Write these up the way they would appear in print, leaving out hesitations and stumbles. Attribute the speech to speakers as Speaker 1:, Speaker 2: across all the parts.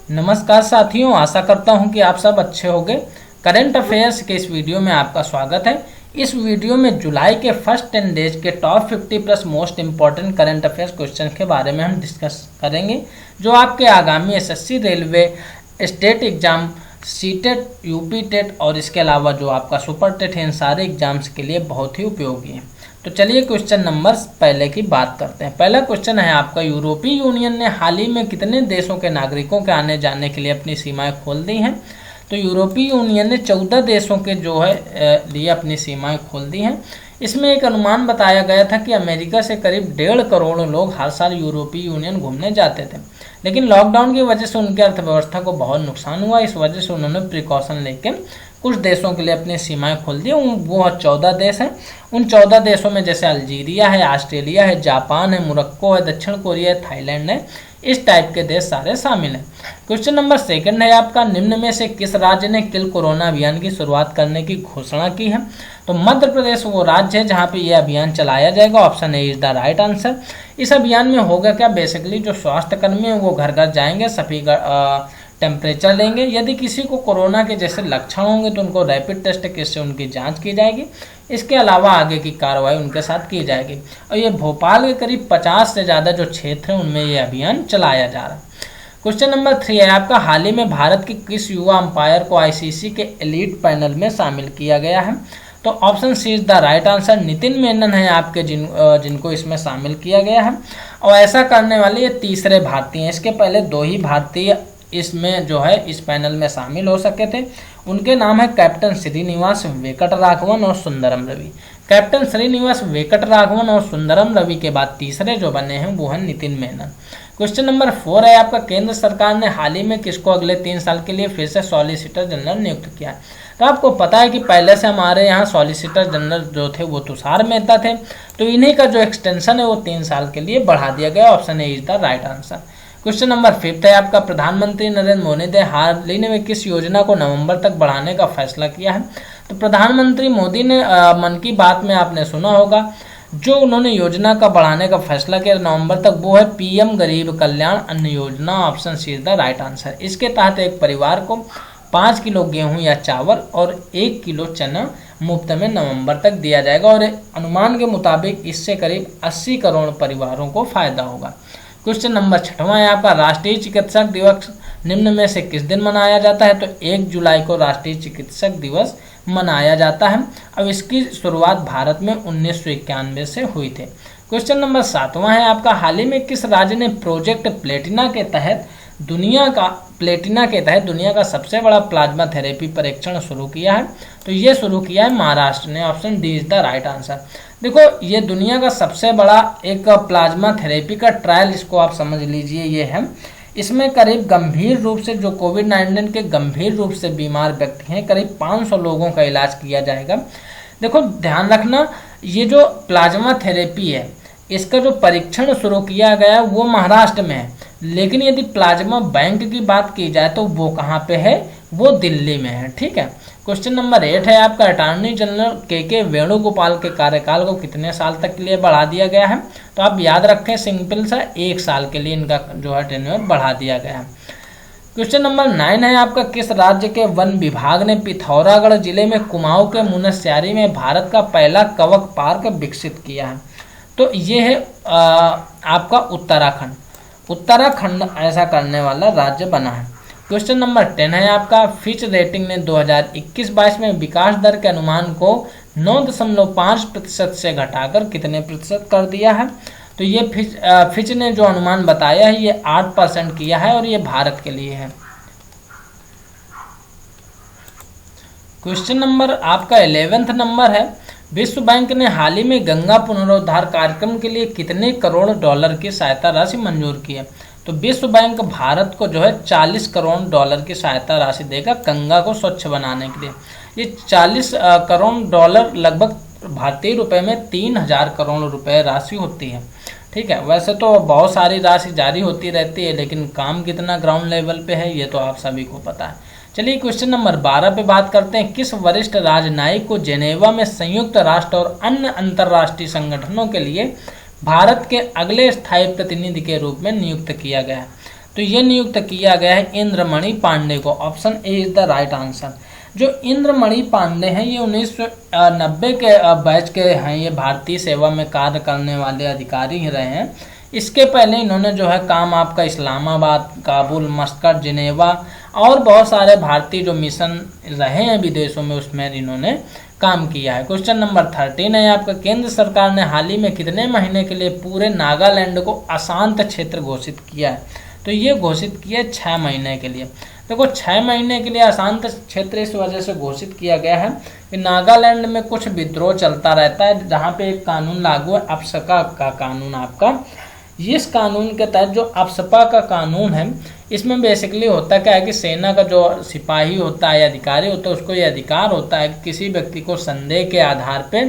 Speaker 1: नमस्कार साथियों, आशा करता हूं कि आप सब अच्छे होंगे। करंट अफेयर्स के इस वीडियो में आपका स्वागत है। इस वीडियो में जुलाई के फर्स्ट 10 डेज के top 50 plus most important current affairs question के बारे में हम डिस्कस करेंगे, जो आपके आगामी SSC, railway, state exam, CTET, UP TET और इसके अलावा जो आपका सुपर टेट है, इन सारे एग्जाम्स के लिए बहुत ही उपयोगी है। तो चलिए क्वेश्चन नंबर पहले की बात करते हैं। पहला क्वेश्चन है आपका, यूरोपीय यूनियन ने हाल ही में कितने देशों के नागरिकों के आने जाने के लिए अपनी सीमाएं खोल दी हैं? तो यूरोपीय यूनियन ने 14 देशों के जो है लिए अपनी सीमाएं खोल दी हैं। इसमें एक अनुमान बताया गया था कि अमेरिका से करीब 1.5 करोड़ लोग हर साल यूरोपीय यूनियन घूमने जाते थे, लेकिन लॉकडाउन की वजह से उनकी अर्थव्यवस्था को बहुत नुकसान हुआ। इस वजह से उन्होंने प्रिकॉशन लेके कुछ देशों के लिए अपनी सीमाएं खोल दी। वो 14 देश हैं। उन 14 देशों में जैसे अल्जीरिया है, ऑस्ट्रेलिया है, जापान है, मोरक्को है, दक्षिण कोरिया है, थाईलैंड है, इस टाइप के देश सारे शामिल हैं। क्वेश्चन नंबर सेकंड है आपका, निम्न में से किस राज्य ने किल कोरोना अभियान की शुरुआत करने की घोषणा की है? तो मध्य प्रदेश वो राज्य है जहाँ पे ये अभियान चलाया जाएगा। Option A is the right answer. इस अभियान में होगा क्या, बेसिकली जो स्वास्थ्य कर्मी है वो घर घर जाएंगे, सभी टेम्परेचर लेंगे। यदि किसी को कोरोना के जैसे लक्षण होंगे तो उनको रैपिड टेस्ट किट से उनकी जांच की जाएगी। इसके अलावा आगे की कार्रवाई उनके साथ की जाएगी। और ये भोपाल के करीब 50 से ज़्यादा जो क्षेत्र हैं उनमें ये अभियान चलाया जा रहा है। क्वेश्चन नंबर 3 है आपका, हाल ही में भारत के किस युवा अंपायर को आईसीसी के एलीट पैनल में शामिल किया गया है? तो option C is the right answer. Nitin Menon है आपके जिनको इसमें शामिल किया गया है, और ऐसा करने वाले ये तीसरे भारतीय हैं। इसके पहले 2 ही भारतीय इसमें जो है इस पैनल में शामिल हो सके थे। उनके नाम है कैप्टन श्रीनिवास वेंकटराघवन और सुंदरम रवि। कैप्टन श्रीनिवास वेंकटराघवन और सुंदरम रवि के बाद तीसरे जो बने हैं वो है नितिन मेनन। क्वेश्चन नंबर 4 है आपका, केंद्र सरकार ने हाल ही में किसको अगले 3 साल के लिए फिर से सॉलिसिटर जनरल नियुक्त किया है? तो आपको पता है कि पहले से हमारे यहाँ सॉलिसिटर जनरल जो थे वो तुषार मेहता थे, तो इन्हीं का जो एक्सटेंशन है वो 3 साल के लिए बढ़ा दिया गया। Option A is the right answer. Question number 5 है आपका, प्रधानमंत्री नरेंद्र मोदी ने हाल ही में किस योजना को नवंबर तक बढ़ाने का फैसला किया है? तो प्रधानमंत्री मोदी ने मन की बात में आपने सुना होगा, जो उन्होंने योजना का बढ़ाने का फैसला किया नवंबर तक, वो है पीएम गरीब Kalyan Anna Yojana. Option C is the right answer. इसके तहत एक परिवार को 5 किलो गेहूं या चावल और 1 किलो चना मुफ्त में नवंबर तक दिया जाएगा, और अनुमान के मुताबिक इससे करीब 80 करोड़ परिवारों को फायदा होगा। क्वेश्चन नंबर 6 है आपका, राष्ट्रीय चिकित्सक दिवस निम्न में से किस दिन मनाया जाता है? तो 1 जुलाई को राष्ट्रीय चिकित्सक दिवस मनाया जाता है। अब इसकी शुरुआत भारत में 1991 से हुई थी। क्वेश्चन नंबर 7 है आपका, हाल ही में किस राज्य ने प्रोजेक्ट प्लेटिना के तहत दुनिया का सबसे बड़ा प्लाज्मा थेरेपी परीक्षण शुरू किया है? तो ये शुरू किया है महाराष्ट्र ने। Option D is the right answer. देखो, ये दुनिया का सबसे बड़ा एक प्लाज्मा थेरेपी का ट्रायल, इसको आप समझ लीजिए ये है। इसमें करीब गंभीर रूप से जो कोविड-19 के गंभीर रूप से बीमार व्यक्ति हैं, करीब 500 लोगों का इलाज किया जाएगा। देखो ध्यान रखना, ये जो प्लाज्मा थेरेपी है इसका जो परीक्षण शुरू किया गया वो महाराष्ट्र में है, लेकिन यदि प्लाज्मा बैंक की बात की जाए तो वो कहाँ पे है? वो दिल्ली में है। ठीक है। क्वेश्चन नंबर 8 है आपका, अटॉर्नी जनरल के वेणुगोपाल के कार्यकाल को कितने साल तक के लिए बढ़ा दिया गया है? तो आप याद रखें, सिंपल सा 1 साल के लिए इनका जो है टेन्योर बढ़ा दिया गया है। क्वेश्चन नंबर 9 है आपका, किस राज्य के वन विभाग ने पिथौरागढ़ जिले में कुमाऊं के मुनस्यारी में भारत का पहला कवक पार्क विकसित किया है? तो ये है आपका उत्तराखंड ऐसा करने वाला राज्य बना है। क्वेश्चन नंबर 10 है आपका, फिच रेटिंग ने 2021-22 में विकास दर के अनुमान को 9.5% से घटाकर कितने प्रतिशत कर दिया है? तो ये फिच ने जो अनुमान बताया है ये 8% किया है, और ये भारत के लिए है। क्वेश्चन नंबर आपका 11 नंबर है, विश्व बैंक ने हाल ही में गंगा पुनरुद्धार कार्यक्रम के लिए कितने करोड़ डॉलर की सहायता राशि मंजूर की है? तो विश्व बैंक भारत को जो है 40 करोड़ डॉलर की सहायता राशि देगा गंगा को स्वच्छ बनाने के लिए। ये 40 करोड़ डॉलर लगभग भारतीय रुपए में 3000 करोड़ रुपए राशि होती है। ठीक है, वैसे तो बहुत सारी राशि जारी होती रहती है, लेकिन काम कितना ग्राउंड लेवल पे है ये तो आप सभी को पता है। चलिए क्वेश्चन नंबर 12 पे बात करते हैं, किस वरिष्ठ राजनयिक को जेनेवा में संयुक्त राष्ट्र और अन्य अंतर्राष्ट्रीय संगठनों के लिए भारत के अगले स्थायी प्रतिनिधि के रूप में नियुक्त किया गया है? तो ये नियुक्त किया गया है इंद्रमणि पांडे को। Option A is the right answer. जो इंद्रमणि पांडे हैं ये 1990 के बैच के हैं, ये भारतीय सेवा में कार्य करने वाले अधिकारी ही रहे हैं। इसके पहले इन्होंने जो है काम आपका इस्लामाबाद, काबुल, मस्कट, जिनेवा और बहुत सारे भारतीय जो मिशन रहे हैं विदेशों में उसमें इन्होंने काम किया है। क्वेश्चन नंबर 13 है आपका, केंद्र सरकार ने हाल ही में कितने महीने के लिए पूरे नागालैंड को अशांत क्षेत्र घोषित किया है? तो ये घोषित किया 6 महीने के लिए। देखो 6 महीने के लिए अशांत क्षेत्र इस वजह से घोषित किया गया है कि नागालैंड में कुछ विद्रोह चलता रहता है, जहाँ पे एक कानून लागू है अप्सपा का कानून आपका। इस कानून के तहत जो अप्सपा का कानून है इसमें बेसिकली होता क्या है कि सेना का जो सिपाही होता है या अधिकारी होता है उसको ये अधिकार होता है कि किसी व्यक्ति को संदेह के आधार पे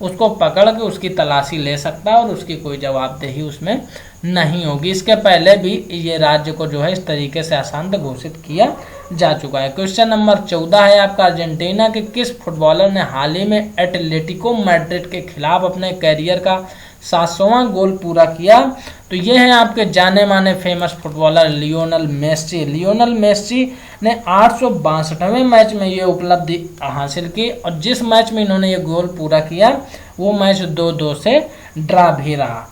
Speaker 1: उसको पकड़ के उसकी तलाशी ले सकता है और उसकी कोई जवाबदेही उसमें नहीं होगी। इसके पहले भी ये राज्य को जो है इस तरीके से अशांत घोषित किया जा चुका है। क्वेश्चन नंबर 14 है आपका, अर्जेंटीना के किस फुटबॉलर ने हाल ही में एटलेटिको मैड्रिड के खिलाफ अपने कैरियर का 700वां गोल पूरा किया? तो ये है आपके जाने माने famous footballer Lionel Messi. Lionel Messi ने 862वें मैच में ये उपलब्धि हासिल की और जिस मैच में इन्होंने ये गोल पूरा किया वो मैच 2-2 से ड्रा भी रहा।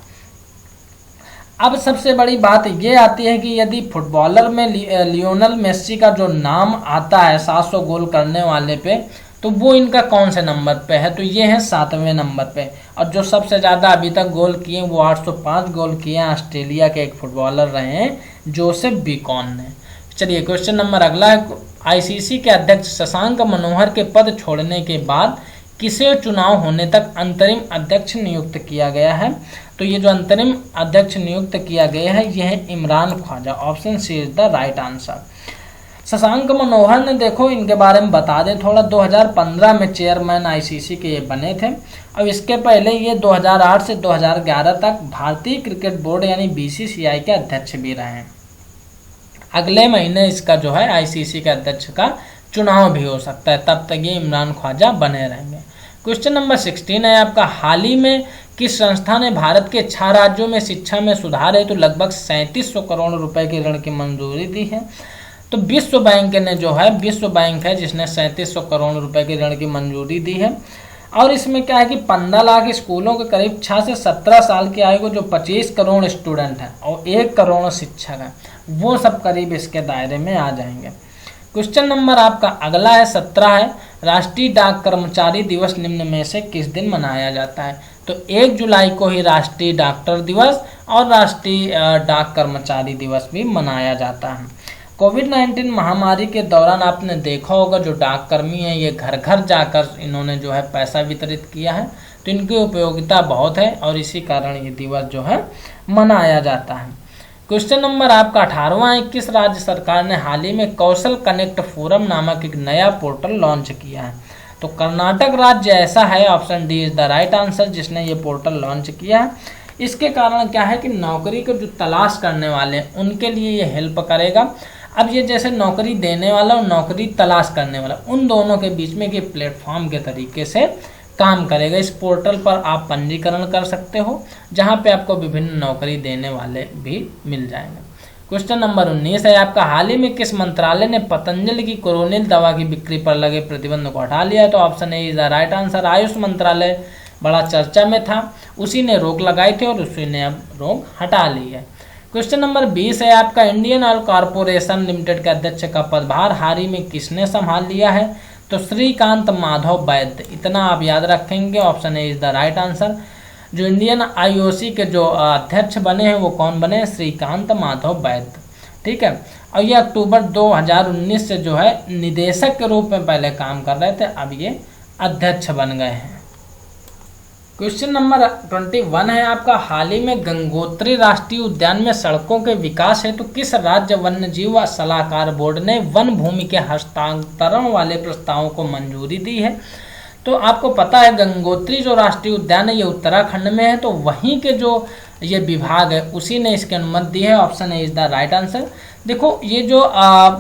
Speaker 1: अब सबसे बड़ी बात ये आती है कि यदि फुटबॉलर में लियोनेल मेसी का जो नाम आता है 700 गोल करने वाले पे, तो वो इनका कौन से नंबर पे है? तो ये है 7वें नंबर पे। और जो सबसे ज़्यादा अभी तक गोल किए वो 805 गोल किए हैं, ऑस्ट्रेलिया के एक फुटबॉलर रहे हैं जोसेफ बिकॉन ने। चलिए क्वेश्चन नंबर अगला है, आईसीसी के अध्यक्ष शशांक मनोहर के पद छोड़ने के बाद किसे चुनाव होने तक अंतरिम अध्यक्ष नियुक्त किया गया है? तो ये जो अंतरिम अध्यक्ष नियुक्त किया गया है यह है Imran Khawaja. Option C is the right answer. Shashank Manohar ने, देखो इनके बारे में बता दें थोड़ा, 2015 में चेयरमैन आईसीसी के ये बने थे और इसके पहले ये 2008 से 2011 तक भारतीय क्रिकेट बोर्ड यानी बीसीसीआई के अध्यक्ष भी रहे हैं। अगले महीने इसका जो है आईसीसी के अध्यक्ष का चुनाव भी हो सकता है, तब तक ये इमरान ख्वाजा बने रहेंगे। क्वेश्चन नंबर 16 है आपका, हाल ही में किस संस्था ने भारत के 6 राज्यों में शिक्षा में सुधार हेतु लगभग 3700 करोड़ रुपए के ऋण की मंजूरी दी है? तो विश्व बैंक ने जो है, विश्व बैंक है जिसने 3700 करोड़ रुपए के ऋण की मंजूरी दी है। और इसमें क्या है कि 15 लाख स्कूलों के करीब 6 से 17 साल की आयु को जो 25 करोड़ स्टूडेंट हैं और 1 करोड़ शिक्षक हैं, वो सब करीब इसके दायरे में आ जाएंगे। क्वेश्चन नंबर आपका अगला है 17 है, राष्ट्रीय डाक कर्मचारी दिवस निम्न में से किस दिन मनाया जाता है? तो 1 जुलाई को ही राष्ट्रीय डॉक्टर दिवस और राष्ट्रीय डाक कर्मचारी दिवस भी मनाया जाता है। कोविड-19 महामारी के दौरान आपने देखा होगा जो डाककर्मी हैं ये घर घर जाकर इन्होंने जो है पैसा वितरित किया है, तो इनकी उपयोगिता बहुत है और इसी कारण ये दिवस जो है मनाया जाता है। क्वेश्चन नंबर आपका 18वां है, किस राज्य सरकार ने हाल ही में कौशल कनेक्ट फोरम नामक एक नया पोर्टल लॉन्च किया है? तो कर्नाटक राज्य ऐसा है, option D is the right answer, जिसने ये पोर्टल लॉन्च किया है। इसके कारण क्या है कि नौकरी को जो तलाश करने वाले हैं उनके लिए ये हेल्प करेगा। अब ये जैसे नौकरी देने वाला और नौकरी तलाश करने वाला, उन दोनों के बीच में एक प्लेटफॉर्म के तरीके से काम करेगा। इस पोर्टल पर आप पंजीकरण कर सकते हो जहां पे आपको विभिन्न नौकरी देने वाले भी मिल जाएंगे। क्वेश्चन नंबर 19 है आपका, हाल ही में किस मंत्रालय ने पतंजलि की कोरोनिल दवा की बिक्री पर लगे प्रतिबंध को हटा लिया? तो option A is the right answer. Ayush मंत्रालय बड़ा चर्चा में था, उसी ने रोक लगाई थी और उसी ने अब रोक हटा ली है। क्वेश्चन नंबर 20 है आपका, इंडियन ऑयल कॉरपोरेशन लिमिटेड के अध्यक्ष का पदभार हाल ही में किसने संभाल लिया है? तो श्रीकांत माधव वैद्य, इतना आप याद रखेंगे। Option A is the right answer. जो इंडियन आईओसी के जो अध्यक्ष बने हैं वो कौन बने? श्रीकांत माधव वैद्य, ठीक है। और ये अक्टूबर 2019 से जो है निदेशक के रूप में पहले काम कर रहे थे, अब ये अध्यक्ष बन गए हैं। क्वेश्चन नंबर 21 है आपका, हाल ही में गंगोत्री राष्ट्रीय उद्यान में सड़कों के विकास हेतु किस राज्य वन्य जीव सलाहकार बोर्ड ने वन भूमि के हस्तांतरण वाले प्रस्तावों को मंजूरी दी है? तो आपको पता है गंगोत्री जो राष्ट्रीय उद्यान है ये उत्तराखंड में है, तो वहीं के जो ये विभाग है उसी ने इसकी अनुमति दी है। Option A is the right answer. देखो ये जो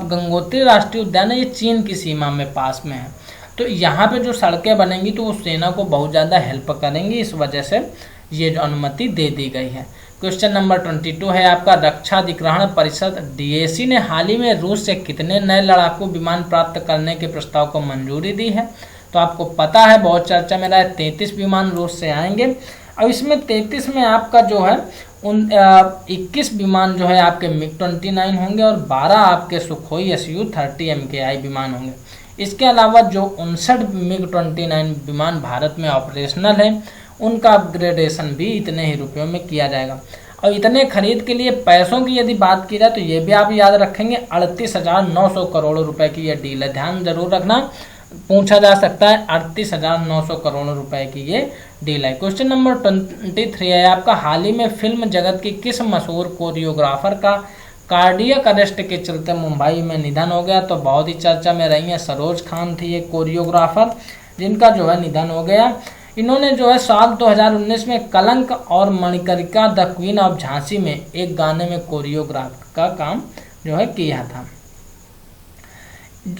Speaker 1: गंगोत्री राष्ट्रीय उद्यान है ये चीन की सीमा में पास में है, तो यहाँ पे जो सड़कें बनेंगी तो वो सेना को बहुत ज़्यादा हेल्प करेंगी, इस वजह से ये जो अनुमति दे दी गई है। क्वेश्चन नंबर 22 है आपका, रक्षा अधिग्रहण परिषद DAC ने हाल ही में रूस से कितने नए लड़ाकू विमान प्राप्त करने के प्रस्ताव को मंजूरी दी है? तो आपको पता है, बहुत चर्चा में रहा है, 33 विमान रूस से आएंगे। अब इसमें 33 में आपका जो है 21 विमान जो है आपके MiG-29 होंगे और 12 आपके सुखोई Su-30 MKI विमान होंगे। इसके अलावा जो 59 MiG-29 विमान भारत में ऑपरेशनल है, उनका अपग्रेडेशन भी इतने ही रुपयों में किया जाएगा। और इतने खरीद के लिए पैसों की यदि बात की जाए तो ये भी आप याद रखेंगे, 38,900 करोड़ रुपए की ये डील है। ध्यान जरूर रखना, पूछा जा सकता है, 38,900 करोड़ रुपए की ये डील है। क्वेश्चन नंबर 23 है आपका, हाल ही में फिल्म जगत की किस मशहूर कोरियोग्राफर का कार्डियक अरेस्ट के चलते मुंबई में निधन हो गया? तो बहुत ही चर्चा में रही है, सरोज खान थी ये कोरियोग्राफर, जिनका जो है निधन हो गया। इन्होंने जो है साल 2019 में कलंक और Manikarnika the queen of Jhansi में एक गाने में कोरियोग्राफ का काम जो है किया था।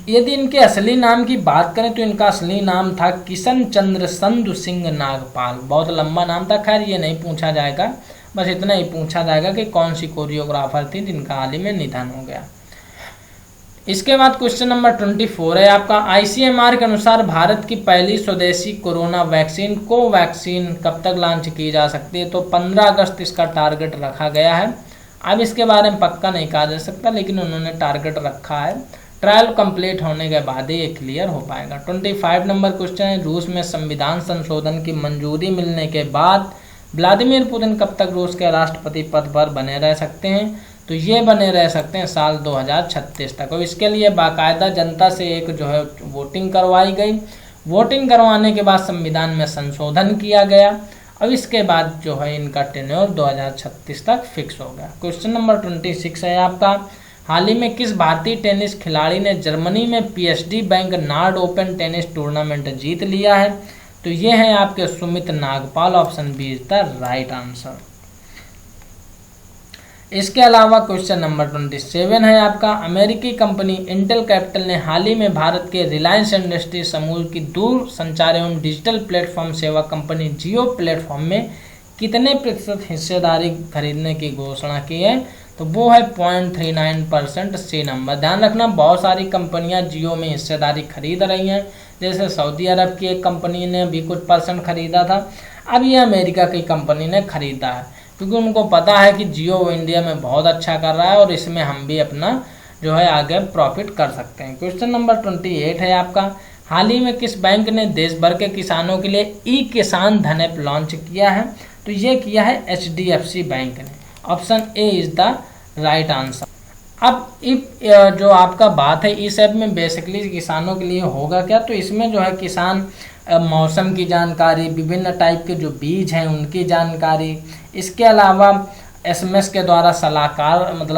Speaker 1: यदि इनके असली नाम की बात करें तो इनका असली नाम था किशन चंद्र संधु सिंह नागपाल। बहुत लंबा नाम था, खैर ये नहीं पूछा जाएगा, बस इतना ही पूछा जाएगा कि कौन सी कोरियोग्राफर थी जिनका हाल ही में निधन हो गया। इसके बाद क्वेश्चन नंबर 24 है आपका, ICMR के अनुसार भारत की पहली स्वदेशी कोरोना वैक्सीन कोवैक्सीन कब तक लॉन्च की जा सकती है? तो 15 अगस्त इसका टारगेट रखा गया है। अब इसके बारे में पक्का नहीं कहा जा सकता, लेकिन उन्होंने टारगेट रखा है। ट्रायल कंप्लीट होने के बाद ही ये क्लियर हो पाएगा। 25 नंबर क्वेश्चन है, रूस में संविधान संशोधन की मंजूरी मिलने के बाद व्लादिमीर पुतिन कब तक रूस के राष्ट्रपति पद पर बने रह सकते हैं? तो ये बने रह सकते हैं साल 2036 तक। और इसके लिए बाकायदा जनता से एक जो है वोटिंग करवाई गई। वोटिंग करवाने के बाद संविधान में संशोधन किया गया। अब इसके बाद जो है इनका टेन्योर 2036 तक फिक्स हो गया। क्वेश्चन नंबर 26 है आपका, हाल ही में किस भारतीय टेनिस खिलाड़ी ने जर्मनी में PSG bank nord open tennis tournament जीत लिया है? तो ये है आपके Sumit Nagpal. Option B is the right answer. इसके अलावा क्वेश्चन नंबर 27 है आपका, अमेरिकी कंपनी इंटेल कैपिटल ने हाल ही में भारत के रिलायंस इंडस्ट्री समूह की दूर संचार एवं डिजिटल प्लेटफॉर्म सेवा कंपनी जियो प्लेटफॉर्म में कितने प्रतिशत हिस्सेदारी खरीदने की घोषणा की है? तो वो है 0.39% सी नंबर। ध्यान रखना, बहुत सारी कंपनियां जियो में हिस्सेदारी खरीद रही हैं। जैसे सऊदी अरब की एक कंपनी ने भी कुछ % खरीदा था, अब ये अमेरिका की कंपनी ने खरीदा है, क्योंकि उनको पता है कि जियो इंडिया में बहुत अच्छा कर रहा है और इसमें हम भी अपना जो है आगे प्रॉफिट कर सकते हैं। क्वेश्चन नंबर 28 है आपका, हाल ही में किस बैंक ने देश भर के किसानों के लिए ई-किसान धन ऐप लॉन्च किया है? तो ये किया है HDFC बैंक ने। Option A is the right answer. अब जो आपका बात है इस ऐप में बेसिकली किसानों के लिए होगा क्या? तो इसमें जो है किसान मौसम की जानकारी, विभिन्न टाइप के जो बीज हैं उनकी जानकारी, इसके अलावा SMS के द्वारा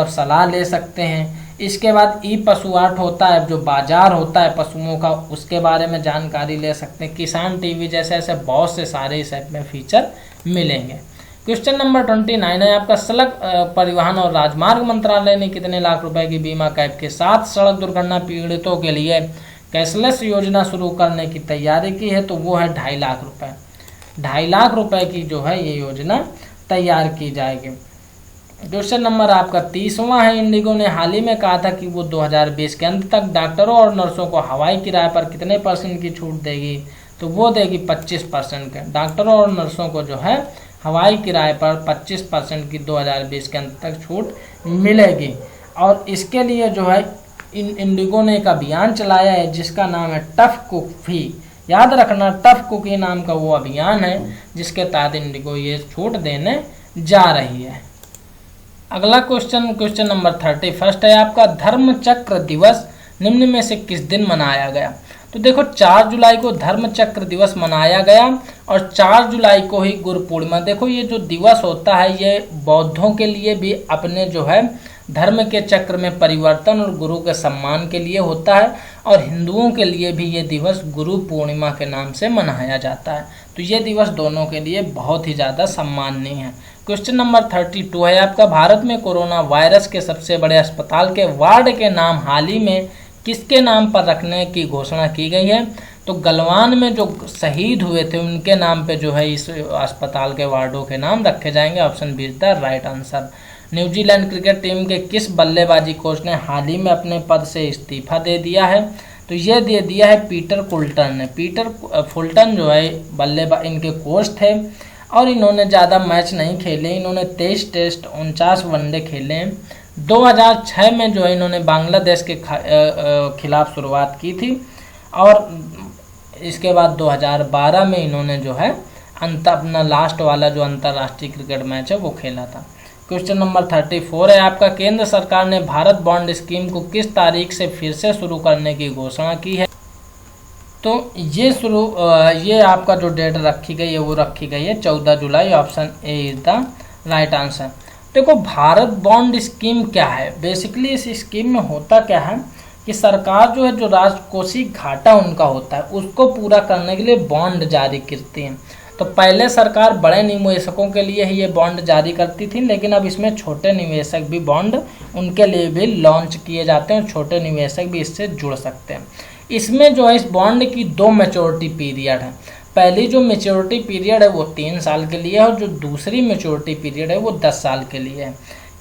Speaker 1: सलाह ले सकते हैं। इसके बाद ई-पशुआट होता है, जो बाजार होता है पशुओं का, उसके बारे में जानकारी ले सकते हैं। किसान टीवी जैसे ऐसे बहुत से सारे इस ऐप में फीचर मिलेंगे। क्वेश्चन नंबर 29 है आपका, सड़क परिवहन और राजमार्ग मंत्रालय ने कितने लाख रुपए की बीमा कैप के साथ सड़क दुर्घटना पीड़ितों के लिए कैशलेस योजना शुरू करने की तैयारी की है? तो वो है 2.5 लाख रुपए। 2.5 लाख रुपए की जो है ये योजना तैयार की जाएगी। क्वेश्चन नंबर आपका 30वां है, इंडिगो ने हाल ही में कहा था कि वो 2020 के अंत तक डॉक्टरों और नर्सों को हवाई किराए पर कितने % की छूट देगी? तो वो देगी 25% के। डॉक्टरों और नर्सों को जो है हवाई किराए पर 25% की 2020 के अंत तक छूट मिलेगी। और इसके लिए जो है इंडिगो ने एक अभियान चलाया है जिसका नाम है टफ कुक फ्री। याद रखना, टफ कुकी नाम का वो अभियान है जिसके तहत इंडिगो ये छूट देने जा रही है। अगला क्वेश्चन नंबर 31 है आपका, धर्म चक्र दिवस निम्न में से किस दिन मनाया गया? तो देखो 4 जुलाई को धर्म चक्र दिवस मनाया गया और 4 जुलाई को ही गुरु पूर्णिमा। देखो ये जो दिवस होता है ये बौद्धों के लिए भी अपने जो है धर्म के चक्र में परिवर्तन और गुरु के सम्मान के लिए होता है, और हिंदुओं के लिए भी ये दिवस गुरु पूर्णिमा के नाम से मनाया जाता है। तो ये दिवस दोनों के लिए बहुत ही ज़्यादा सम्माननीय है। क्वेश्चन नंबर 32 है आपका, भारत में कोरोना वायरस के सबसे बड़े अस्पताल के वार्ड के नाम हाल ही में किसके नाम पर रखने की घोषणा की गई है? तो गलवान में जो शहीद हुए थे उनके नाम पे जो है इस अस्पताल के वार्डों के नाम रखे जाएंगे। Option B is the right answer. New Zealand cricket team के किस बल्लेबाजी कोच ने हाल ही में अपने पद से इस्तीफा दे दिया है? तो ये दे दिया है पीटर फुलटन ने। पीटर फुलटन जो है बल्लेबाज इनके कोच थे और इन्होंने ज़्यादा मैच नहीं खेले। इन्होंने 23 टेस्ट 49 वनडे खेले हैं। 2006 में जो है इन्होंने बांग्लादेश के खिलाफ शुरुआत की थी और इसके बाद 2012 में इन्होंने जो है अपना लास्ट वाला जो अंतर्राष्ट्रीय क्रिकेट मैच है वो खेला था। क्वेश्चन नंबर 34 है आपका, केंद्र सरकार ने भारत बॉन्ड स्कीम को किस तारीख से फिर से शुरू करने की घोषणा की है? तो ये आपका जो डेट रखी गई है वो रखी गई है 14 जुलाई। Option A is the right answer. देखो भारत बॉन्ड स्कीम क्या है, बेसिकली इस स्कीम में होता क्या है कि सरकार जो है जो राजकोषीय घाटा उनका होता है उसको पूरा करने के लिए बॉन्ड जारी करती है। तो पहले सरकार बड़े निवेशकों के लिए ही ये बॉन्ड जारी करती थी, लेकिन अब इसमें छोटे निवेशक भी बॉन्ड उनके लिए भी लॉन्च किए जाते हैं और छोटे निवेशक भी इससे जुड़ सकते हैं। इसमें जो है इस बॉन्ड की 2 मैच्योरिटी पीरियड है। पहली जो मैच्योरिटी पीरियड है वो 3 साल के लिए है और जो दूसरी मैच्योरिटी पीरियड है वो 10 साल के लिए है।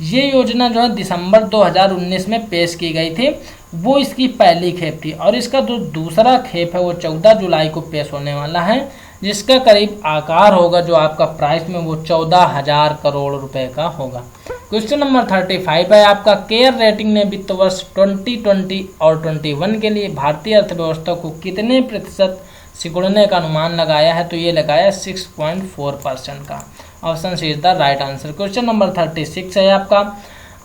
Speaker 1: ये योजना जो है दिसंबर 2019 में पेश की गई थी, वो इसकी पहली खेप थी और इसका जो दूसरा खेप है वो 14 जुलाई को पेश होने वाला है, जिसका करीब आकार होगा जो आपका प्राइस में वो 14,000 करोड़ रुपए का होगा। क्वेश्चन नंबर 35 है आपका, केयर रेटिंग ने वित्त वर्ष 2020 और 21 के लिए भारतीय अर्थव्यवस्था को कितने प्रतिशत सिकुड़ने का अनुमान लगाया है? तो ये लगाया 6.4% का। Option C is the right answer. Question number 36 है आपका,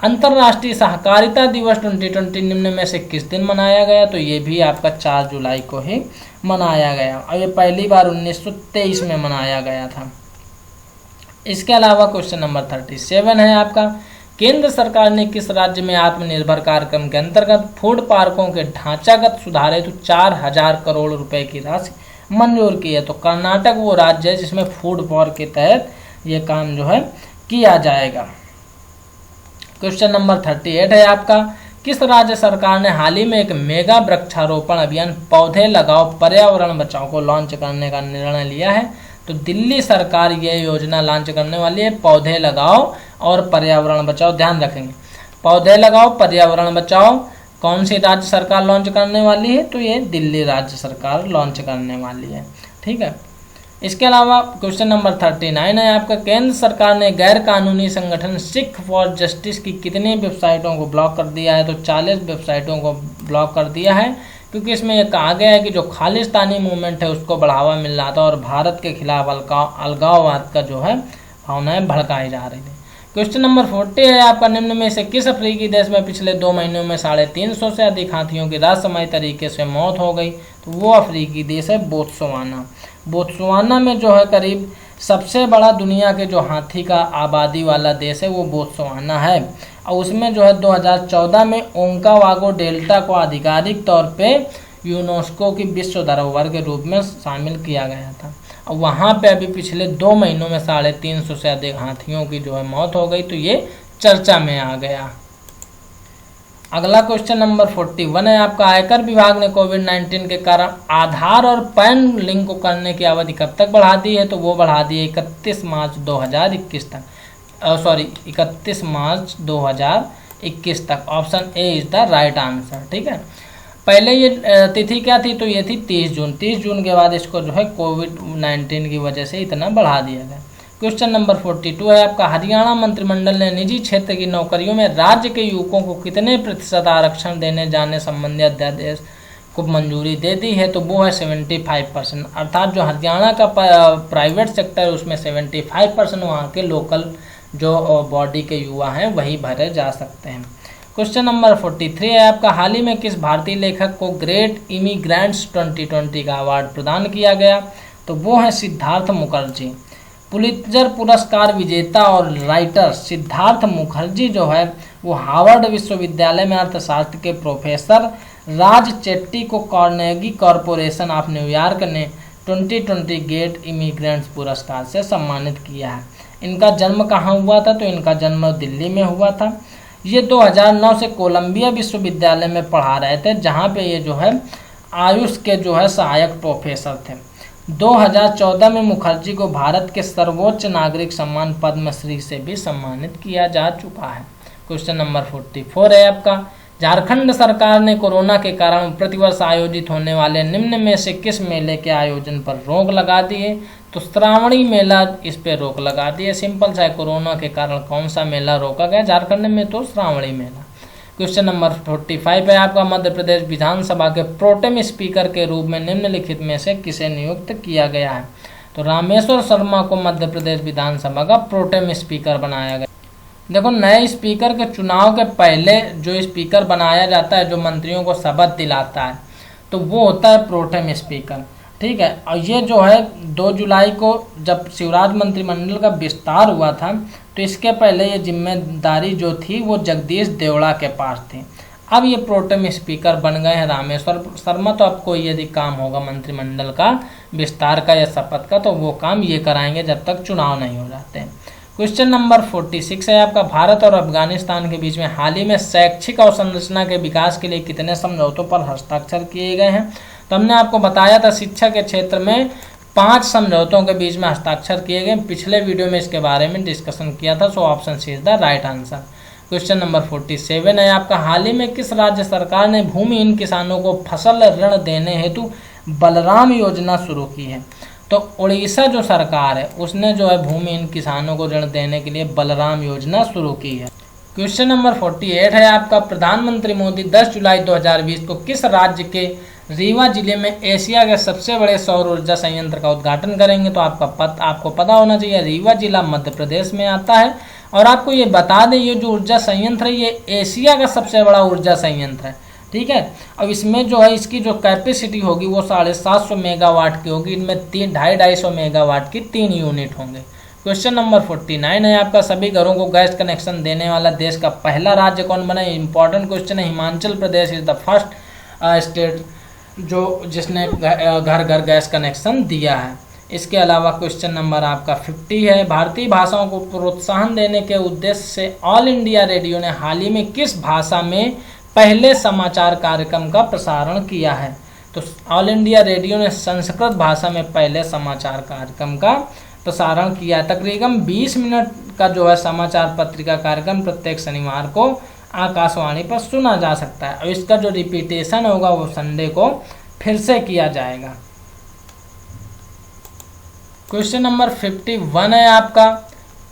Speaker 1: अंतर्राष्ट्रीय सहकारिता दिवस 2020 निम्न में से किस दिन मनाया गया? तो ये भी आपका 4 जुलाई को ही मनाया गया और ये पहली बार 1923 में मनाया गया था। इसके अलावा क्वेश्चन नंबर 37 है आपका, केंद्र सरकार ने किस राज्य में आत्मनिर्भर कार्यक्रम के अंतर्गत फूड पार्कों के ढांचागत सुधार हेतु 4,000 करोड़ रुपए की राशि मंजूर की है? तो कर्नाटक वो राज्य है जिसमें फूड पार्क के तहत ये काम जो है किया जाएगा। क्वेश्चन नंबर 38 है आपका, किस राज्य सरकार ने हाल ही में एक मेगा वृक्षारोपण अभियान पौधे लगाओ पर्यावरण बचाओ को लॉन्च करने का निर्णय लिया है? तो दिल्ली सरकार ये योजना लॉन्च करने वाली है, पौधे लगाओ और पर्यावरण बचाओ। ध्यान रखेंगे, पौधे लगाओ पर्यावरण बचाओ कौन सी राज्य सरकार लॉन्च करने वाली है? तो ये दिल्ली राज्य सरकार लॉन्च करने वाली है। ठीक है, इसके अलावा क्वेश्चन नंबर 39 है आपका, केंद्र सरकार ने गैर कानूनी संगठन सिख फॉर जस्टिस की कितनी वेबसाइटों को ब्लॉक कर दिया है? तो 40 वेबसाइटों को ब्लॉक कर दिया है, क्योंकि इसमें यह कहा गया है कि जो खालिस्तानी मूवमेंट है उसको बढ़ावा मिल रहा था और भारत के खिलाफ अलगाववाद का जो है भावनाएं भड़काई जा रही थी। क्वेश्चन नंबर 40 है आपका, निम्न में से किस अफ्रीकी देश में पिछले 2 महीनों में 350 से अधिक हाथियों की रहस्यमय तरीके से मौत हो गई? तो वो अफ्रीकी देश है बोत्सवाना। बोत्सवाना में जो है करीब सबसे बड़ा दुनिया के जो हाथी का आबादी वाला देश है वो बोत्सवाना है और उसमें जो है 2014 में ओंकावागो डेल्टा को आधिकारिक तौर पे यूनेस्को की विश्व धरोहर के रूप में शामिल किया गया था और वहाँ पे अभी पिछले 2 महीनों में 350 से अधिक हाथियों की जो है मौत हो गई, तो ये चर्चा में आ गया। अगला क्वेश्चन नंबर 41 है आपका, आयकर विभाग ने कोविड-19 के कारण आधार और पैन लिंक करने की अवधि कब तक बढ़ा दी है? तो वो बढ़ा दी है 31 मार्च 2021 तक। 31 मार्च 2021 तक। Option A is the right answer. ठीक है, पहले ये तिथि क्या थी? तो ये थी 30 जून। 30 जून के बाद इसको जो है कोविड-19 की वजह से इतना बढ़ा दिया गया। क्वेश्चन नंबर 42 है आपका, हरियाणा मंत्रिमंडल ने निजी क्षेत्र की नौकरियों में राज्य के युवकों को कितने प्रतिशत आरक्षण देने जाने संबंधी अध्यादेश को मंजूरी दे दी है? तो वो है 75%। अर्थात जो हरियाणा का प्राइवेट सेक्टर है उसमें 75% वहाँ के लोकल जो बॉडी के युवा हैं वही भरे जा सकते हैं। क्वेश्चन नंबर 43 है आपका, हाल ही में किस भारतीय लेखक को ग्रेट इमिग्रेंट्स 2020 का अवार्ड प्रदान किया गया? तो वो है सिद्धार्थ मुखर्जी। पुलित्जर पुरस्कार विजेता और राइटर सिद्धार्थ मुखर्जी जो है वो हार्वर्ड विश्वविद्यालय में अर्थशास्त्र के प्रोफेसर राज चेट्टी को कार्नेगी कॉरपोरेशन ऑफ न्यूयॉर्क ने 2020 ग्रेट इमिग्रेंट्स पुरस्कार से सम्मानित किया है। इनका जन्म कहाँ हुआ था? तो इनका जन्म दिल्ली में हुआ था। ये 2009 से कोलंबिया विश्वविद्यालय में पढ़ा रहे थे, जहाँ पे ये जो है आयुष के जो है सहायक प्रोफेसर थे। 2014 में मुखर्जी को भारत के सर्वोच्च नागरिक सम्मान पद्मश्री से भी सम्मानित किया जा चुका है। क्वेश्चन नंबर 44 है आपका, झारखंड सरकार ने कोरोना के कारण प्रतिवर्ष आयोजित होने वाले निम्न में से किस मेले के आयोजन पर रोक लगा दी है? तो श्रावणी मेला इस पे रोक लगा दी है। सिंपल सा है, कोरोना के कारण कौन सा मेला रोका गया झारखंड में? तो श्रावणी मेला। क्वेश्चन नंबर 45 है आपका, मध्य प्रदेश विधानसभा के प्रोटेम स्पीकर के रूप में निम्नलिखित में से किसे नियुक्त किया गया है? तो रामेश्वर शर्मा को मध्य प्रदेश विधानसभा का प्रोटेम स्पीकर बनाया गया। देखो, नए स्पीकर के चुनाव के पहले जो स्पीकर बनाया जाता है, जो मंत्रियों को शपथ दिलाता है, तो वो होता है प्रोटेम स्पीकर। ठीक है, और ये जो है 2 जुलाई को जब शिवराज मंत्रिमंडल का विस्तार हुआ था, तो इसके पहले ये जिम्मेदारी जो थी वो जगदीश देवड़ा के पास थी। अब ये प्रोटेम स्पीकर बन गए हैं रामेश्वर शर्मा। तो अब कोई यदि काम होगा मंत्रिमंडल का विस्तार का या शपथ का, तो वो काम ये कराएंगे जब तक चुनाव नहीं हो जाते हैं। क्वेश्चन नंबर 46 है आपका, भारत और अफगानिस्तान के बीच में हाल ही में शैक्षिक अवसंरचना के विकास के लिए कितने समझौतों पर हस्ताक्षर किए गए हैं? तो हमने आपको बताया था शिक्षा के क्षेत्र में 5 समझौतों के बीच में हस्ताक्षर किए गए। पिछले वीडियो में इसके बारे में डिस्कशन किया था, so option C is the right answer. Question number 47 है आपका, हाल ही में किस राज्य सरकार ने भूमिहीन किसानों को फसल ऋण देने हेतु बलराम योजना शुरू की है? तो उड़ीसा जो सरकार है उसने जो है भूमिहीन किसानों को ऋण देने के लिए बलराम योजना शुरू की है। क्वेश्चन नंबर 48 है आपका, प्रधानमंत्री मोदी 10 जुलाई 2020 को किस राज्य के रीवा जिले में एशिया के सबसे बड़े सौर ऊर्जा संयंत्र का उद्घाटन करेंगे? तो आपको पता होना चाहिए, रीवा जिला मध्य प्रदेश में आता है। और आपको ये बता दें, ये जो ऊर्जा संयंत्र है ये एशिया का सबसे बड़ा ऊर्जा संयंत्र है। ठीक है, अब इसमें जो है इसकी जो कैपेसिटी होगी वो 750 मेगावाट की होगी। इनमें 250 मेगावाट की 3 यूनिट होंगे। क्वेश्चन नंबर 49 है आपका, सभी घरों को गैस कनेक्शन देने वाला देश का पहला राज्य कौन बना? इंपॉर्टेंट क्वेश्चन है। Himachal Pradesh is the first state जिसने घर घर गैस कनेक्शन दिया है। इसके अलावा क्वेश्चन नंबर आपका 50 है, भारतीय भाषाओं को प्रोत्साहन देने के उद्देश्य से ऑल इंडिया रेडियो ने हाल ही में किस भाषा में पहले समाचार कार्यक्रम का प्रसारण किया है? तो ऑल इंडिया रेडियो ने संस्कृत भाषा में पहले समाचार कार्यक्रम का प्रसारण किया है। तकरीबन 20 मिनट का जो है समाचार पत्रिका कार्यक्रम प्रत्येक शनिवार को आकाशवाणी पर सुना जा सकता है, और इसका जो रिपीटेशन होगा वो संडे को फिर से किया जाएगा। क्वेश्चन नंबर 51 है आपका,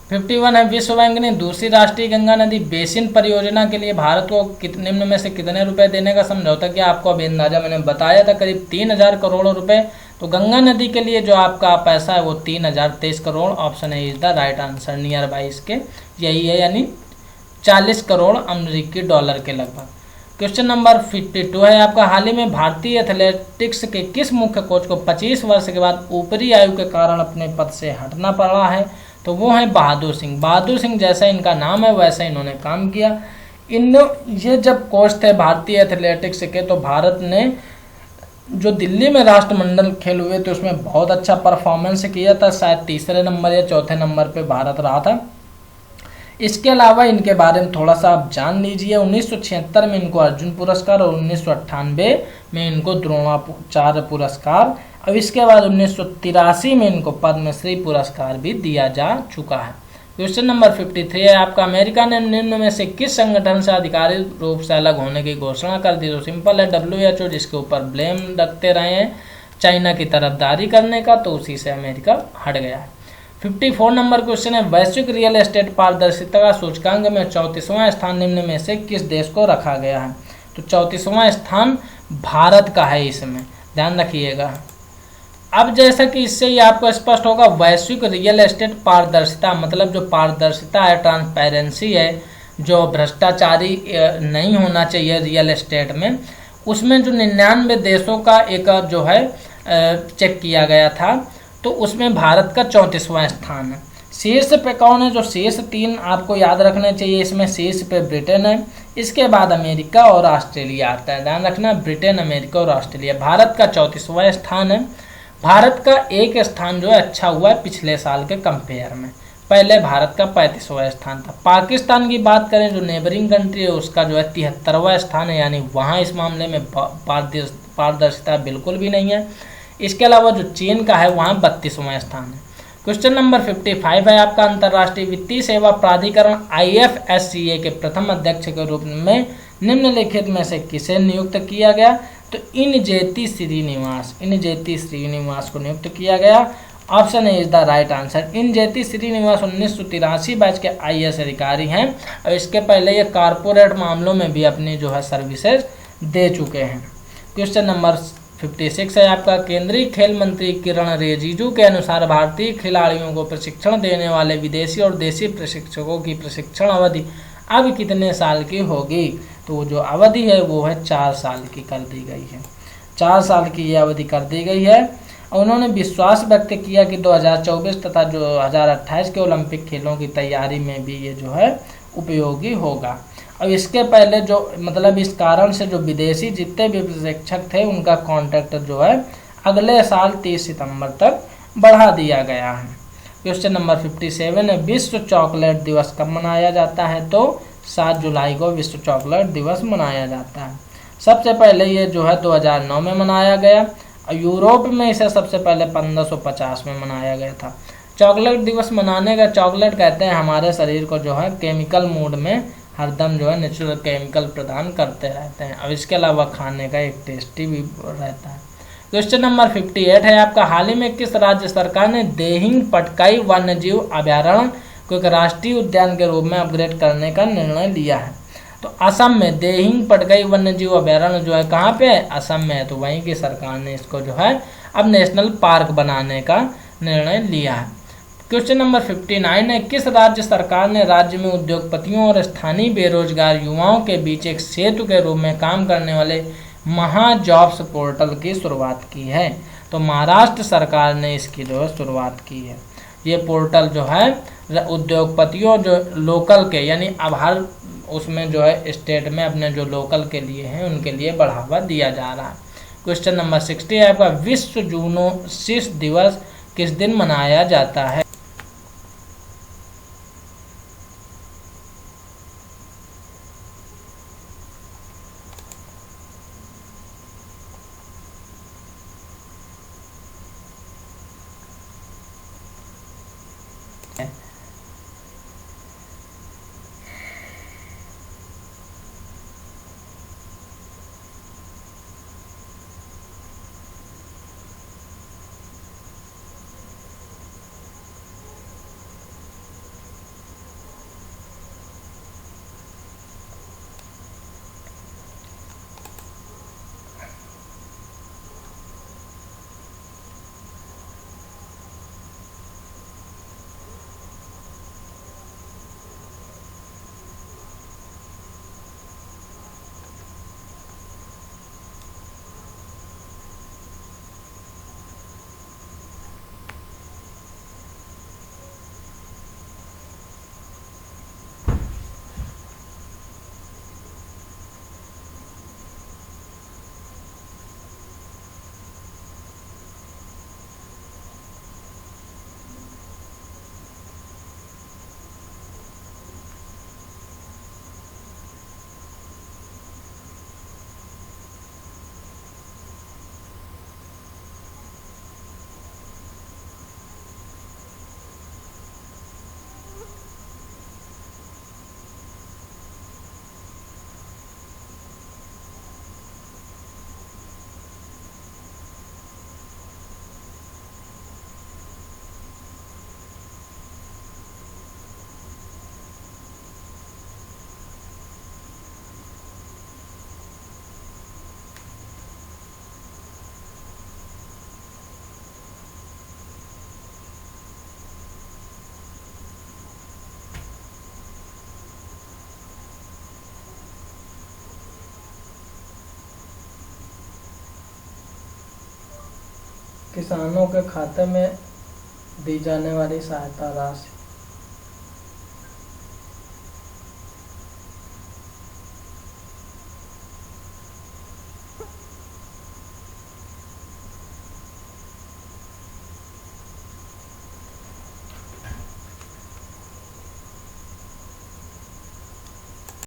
Speaker 1: 51 है, विश्व बैंक ने दूसरी राष्ट्रीय गंगा नदी बेसिन परियोजना के लिए भारत को निम्न में से कितने रुपए देने का समझौता किया? आपको अभी अंदाजा मैंने बताया था, करीब 3000 करोड़ रुपए। तो गंगा नदी के लिए जो आपका पैसा है वो 3023 crore. Option A is the right answer. Near by इसके यही है, यानी 40 करोड़ अमेरिकी डॉलर के लगभग। क्वेश्चन नंबर 52 है आपका, हाल ही में भारतीय एथलेटिक्स के किस मुख्य कोच को 25 वर्ष के बाद ऊपरी आयु के कारण अपने पद से हटना पड़ा है? तो वो है बहादुर सिंह। बहादुर सिंह जैसा इनका नाम है वैसा इन्होंने काम किया। ये जब कोच थे भारतीय एथलेटिक्स के, तो भारत ने जो दिल्ली में राष्ट्रमंडल खेल हुए थे उसमें बहुत अच्छा परफॉर्मेंस किया था। शायद 3रे नंबर या 4थे नंबर पे भारत रहा था। इसके अलावा इनके बारे में थोड़ा सा आप जान लीजिए। 1976 में इनको अर्जुन पुरस्कार और 1998 में इनको द्रोणाचार्य पुरस्कार, और इसके बाद 1983 में इनको पद्मश्री पुरस्कार भी दिया जा चुका है। क्वेश्चन नंबर 53 है आपका, अमेरिका ने निम्न में से किस संगठन से आधिकारिक रूप से अलग होने की घोषणा कर दी? तो सिंपल है, WHO, जिसके ऊपर ब्लेम रखते रहे हैं चाइना की तरफदारी करने का, तो उसी से अमेरिका हट गया है। 54 नंबर क्वेश्चन है, वैश्विक रियल एस्टेट पारदर्शिता का सूचकांक में 34वां स्थान निम्न में से किस देश को रखा गया है? तो 34वां स्थान भारत का है, इसमें ध्यान रखिएगा। अब जैसा कि इससे ही आपको स्पष्ट होगा, वैश्विक रियल एस्टेट पारदर्शिता मतलब जो पारदर्शिता है, ट्रांसपेरेंसी है, जो भ्रष्टाचारी नहीं होना चाहिए रियल एस्टेट में, उसमें जो 99 देशों का एक जो है चेक किया गया था, तो उसमें भारत का 34वां स्थान है। शीर्ष पे कौन है? जो शीर्ष 3 आपको याद रखने चाहिए, इसमें शीर्ष पे ब्रिटेन है, इसके बाद अमेरिका और ऑस्ट्रेलिया आता है। ध्यान रखना, ब्रिटेन, अमेरिका और ऑस्ट्रेलिया। भारत का 34वां स्थान है। भारत का एक स्थान जो है अच्छा हुआ है पिछले साल के कंपेयर में। पहले भारत का 35वां स्थान था। पाकिस्तान की बात करें जो नेबरिंग कंट्री है, उसका जो है 73वां स्थान है, यानी वहाँ इस मामले में पारदर्शिता बिल्कुल भी नहीं है। इसके अलावा जो चीन का है वहाँ 32वां स्थान है। क्वेश्चन नंबर 55 है आपका, अंतर्राष्ट्रीय वित्तीय सेवा प्राधिकरण IFSCA के प्रथम अध्यक्ष के रूप में निम्नलिखित में से किसे नियुक्त किया गया? तो इनजेती श्रीनिवास को नियुक्त किया गया। Option A is the right answer. Injeti Srinivas 1983 batch के IAS अधिकारी हैं और इसके पहले ये कारपोरेट मामलों में भी अपनी जो है सर्विसेज दे चुके हैं। क्वेश्चन नंबर 56 है आपका, केंद्रीय खेल मंत्री किरण रिजिजू के अनुसार भारतीय खिलाड़ियों को प्रशिक्षण देने वाले विदेशी और देशी प्रशिक्षकों की प्रशिक्षण अवधि अब कितने साल की होगी? तो जो अवधि है वो है 4 साल की कर दी गई है। 4 साल की ये अवधि कर दी गई है। उन्होंने विश्वास व्यक्त किया कि 2024 तथा जो 2028 के ओलंपिक खेलों की तैयारी में भी ये जो है उपयोगी होगा। और इसके पहले जो मतलब इस कारण से जो विदेशी जितने भी प्रशिक्षक थे उनका कॉन्ट्रैक्ट जो है अगले साल 30 सितंबर तक बढ़ा दिया गया है। क्वेश्चन नंबर 57 है, विश्व चॉकलेट दिवस कब मनाया जाता है? तो 7 जुलाई को विश्व चॉकलेट दिवस मनाया जाता है। सबसे पहले ये जो है 2009 में मनाया गया और यूरोप में इसे सबसे पहले 1550 में मनाया गया था। चॉकलेट दिवस मनाने का, चॉकलेट कहते हैं हमारे शरीर को जो है केमिकल मूड में हरदम जो है नेचुरल केमिकल प्रदान करते रहते हैं और इसके अलावा खाने का एक टेस्टी भी रहता है। क्वेश्चन नंबर 58 है आपका, हाल ही में किस राज्य सरकार ने देहिंग पटकाई वन्यजीव अभयारण्य को एक राष्ट्रीय उद्यान के रूप में अपग्रेड करने का निर्णय लिया है? तो असम में देहिंग पटकाई वन्यजीव अभयारण्य जो है कहाँ पे है? असम में है। तो वहीं की सरकार ने इसको जो है अब नेशनल पार्क बनाने का निर्णय लिया है। क्वेश्चन नंबर 59 है, किस राज्य सरकार ने राज्य में उद्योगपतियों और स्थानीय बेरोजगार युवाओं के बीच एक सेतु के रूप में काम करने वाले महा जॉब्स पोर्टल की शुरुआत की है? तो महाराष्ट्र सरकार ने इसकी जो है शुरुआत की है। ये पोर्टल जो है उद्योगपतियों जो लोकल के यानी अब हर उसमें जो है स्टेट में अपने जो लोकल के लिए हैं उनके लिए बढ़ावा दिया जा रहा है। क्वेश्चन नंबर 60 है आपका, विश्व जूनोसिस दिवस किस दिन मनाया जाता है? किसानों के खाते में दी जाने वाली सहायता राशि